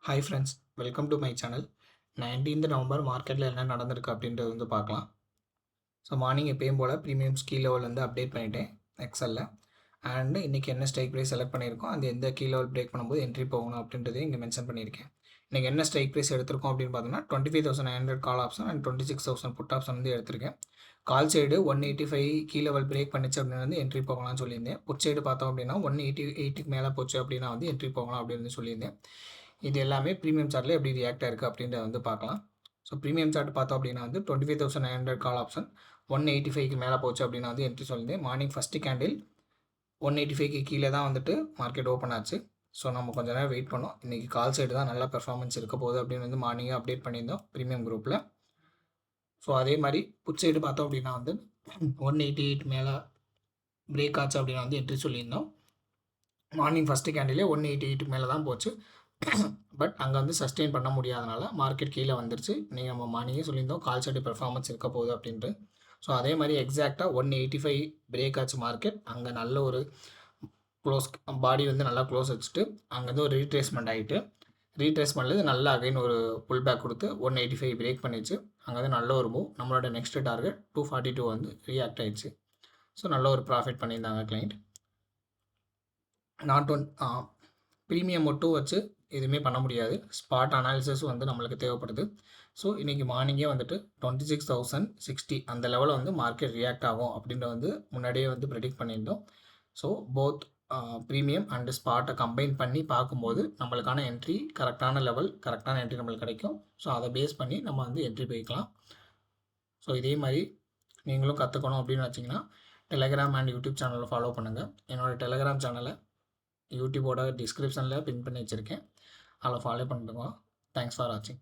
Hi friends, welcome to my channel. 19th November மார்க்கெட்டில் என்ன நடந்திருக்கு அப்படின்றது வந்து பார்க்கலாம். ஸோ மார்னிங் எப்பயும் போல் ப்ரீமியம் கீ லெவல் வந்து அப்டேட் பண்ணிட்டேன் எக்ஸலில். அண்டு இன்றைக்கி என்ன ஸ்ட்ரைக் ப்ரைஸ் செலக்ட் பண்ணியிருக்கோம், அந்த எந்த கீ லெவல் பிரேக் பண்ணும்போது என்ட்ரி போகணும் அப்படின்றதையும் இங்கே மென்ஷன் பண்ணியிருக்கேன். இன்றைக்கி என்ன ஸ்ட்ரைக் ப்ரைஸ் எடுத்திருக்கோம் அப்படின்னு பார்த்தோம்னா 25,900 call option and 26,000 put option வந்து எடுத்திருக்கேன். Call side 185 key level break பண்ணிச்சு அப்படின்னு வந்து என்ட்ரி போகலாம்னு சொல்லியிருந்தேன். புட் சைடு பார்த்தோம் அப்படின்னா 188க்கு மேலே போச்சு அப்படின்னா வந்து என்ட்ரி போகலாம் அப்படின்னு சொல்லியிருந்தேன். இது எல்லாமே ப்ரீமியம் சார்ட்டில் எப்படி ரியாக்ட் ஆயிருக்கு அப்படின்றத வந்து பார்க்கலாம். ஸோ ப்ரீமியம் சார்ட் பார்த்தோம் அப்படின்னா வந்து 25,900 கால் ஆப்ஷன் 185க்கு மேலே போச்சு அப்படின்னா வந்து என்ட்ரி சொல்லியிருந்தேன். மார்னிங் ஃபஸ்ட்டு கேண்டில் 185க்கு கீழே தான் வந்துட்டு மார்க்கெட் ஓப்பன் ஆச்சு. ஸோ நம்ம கொஞ்சம் நேரம் வெயிட் பண்ணோம். இன்றைக்கி கால் சைடு தான் நல்ல பெர்ஃபார்மன்ஸ் இருக்க போகுது அப்படின்னு வந்து மார்னிங்கே அப்டேட் பண்ணியிருந்தோம் ப்ரீமியம் குரூப்பில். ஸோ அதே மாதிரி புட் சைடு பார்த்தோம் அப்படின்னா வந்து 188 மேலே பிரேக் ஆச்சு அப்படின்னா வந்து என்ட்ரி சொல்லியிருந்தோம். மார்னிங் ஃபஸ்ட்டு கேண்டிலே 188 மேலே தான் போச்சு. பட் அங்கே வந்து சஸ்டெயின் பண்ண முடியாதனால மார்க்கெட் கீழே வந்துருச்சு. நீங்கள் நம்ம மார்னிங்கே சொல்லியிருந்தோம் கால் சைடு பெர்ஃபார்மன்ஸ் இருக்க போகுது அப்படின்ட்டு. ஸோ அதே மாதிரி எக்ஸாக்டாக 185 பிரேக் ஆச்சு மார்க்கெட். அங்கே நல்ல ஒரு க்ளோஸ் பாடி வந்து நல்லா க்ளோஸ் வச்சுட்டு அங்கேருந்து ஒரு ரீட்ரேஸ்மெண்ட் ஆகிட்டு ரீட்ரேஸ்மெண்ட்லேருந்து நல்லா அகைன் ஒரு புல் பேக் கொடுத்து 185 பிரேக் பண்ணிச்சு. அங்கே வந்து நல்ல ஒரு மூவ். நம்மளோட நெக்ஸ்ட் டார்கெட் 242 வந்து ரியாக்ட் ஆகிடுச்சு. ஸோ நல்ல ஒரு ப்ராஃபிட் பண்ணியிருந்தாங்க கிளைண்ட். நாட் ஒன் ப்ரீமியம் மட்டும் வச்சு எதுவுமே பண்ண முடியாது. ஸ்பாட் அனாலிசிஸும் வந்து நம்மளுக்கு தேவைப்படுது. ஸோ இன்றைக்கி மார்னிங்கே வந்துட்டு 26,060 அந்த லெவலில் வந்து மார்க்கெட் ரியாக்ட் ஆகும் அப்படின்ற வந்து முன்னாடியே வந்து ப்ரெடிக்ட் பண்ணியிருந்தோம். ஸோ போத் ப்ரீமியம் அண்டு ஸ்பாட்டை கம்பைன் பண்ணி பார்க்கும்போது நம்மளுக்கான என்ட்ரி கரெக்டான லெவல், கரெக்டான என்ட்ரி நம்மளுக்கு கிடைக்கும். ஸோ அதை பேஸ் பண்ணி நம்ம வந்து என்ட்ரி போய்க்கலாம். ஸோ இதே மாதிரி நீங்களும் கற்றுக்கணும் அப்படின்னு வச்சிங்கன்னா டெலகிராம் அண்ட் யூடியூப் சேனலை ஃபாலோ பண்ணுங்கள். என்னோடய டெலகிராம் சேனலை யூடியூபோட டிஸ்கிரிப்ஷனில் பின் பண்ணி வச்சுருக்கேன். அதில் ஃபாலோ பண்ணிடுங்க. தேங்க்ஸ் ஃபார் வாட்சிங்.